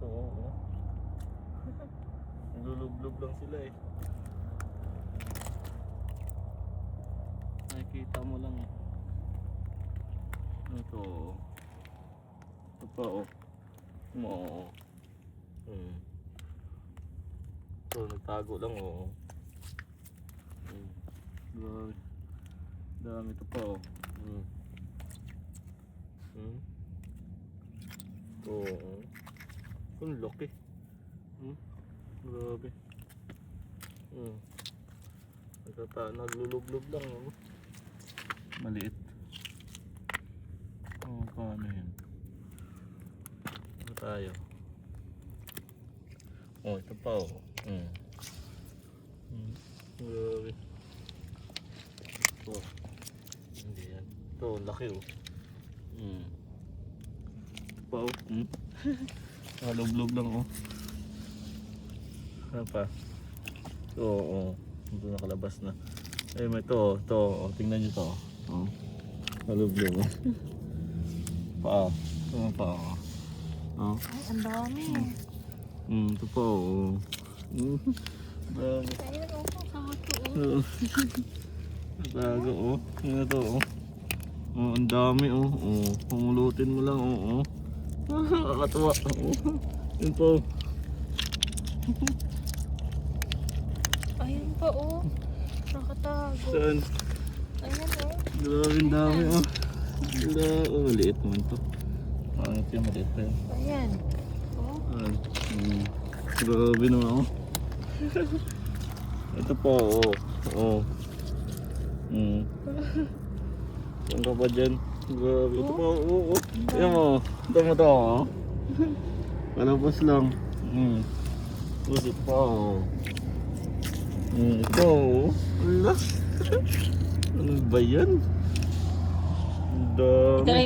Ito, oo. Lulublob lang sila eh. Nakikita mo lang eh. Ito. Ito pa oh. Oo. Ito, nagtago lang oh. Dami. Dami ito pa oh. Ito oh. Ang laki. Grabe. Naglulublob lang oh. Maliit. Oh, paano yun? Ito tayo. Oh, ito pa oh. Grabe. Ito. Hindi yan. Ito, laki oh. Ito pa oh. Nalublob lang oh. Ano pa? Ito oh. Ito nakalabas na. Ay, may ito oh. Ito oh. Tingnan nyo ito oh. Nalublob oh. Pa. Ito pa oh. Oh. Ay, ang dami. Ito pa oh. Bago. Ayun, oh. Saka to, oh. Bago oh. Ano to oh. Oh, ang dami oh. Oh, pumulutin mo lang oh. Kakatuwa oh. Yun po. Ayun pa, oh. Nakatago. Saan? Ayan, oh. Grabe ang dami oh. Oh, maliit naman to. Pangit yung maliit pa yun. Ayan. Oh. Grabe naman oh. Ito po oh. Oh. Saan ka ba dyan? Grabe. Ito po oh. Ayan mo. Ito mo to oh. Palabas lang. Tapos ito pa oh. Ito oh. Ala. Ano ba yan? Ang dami.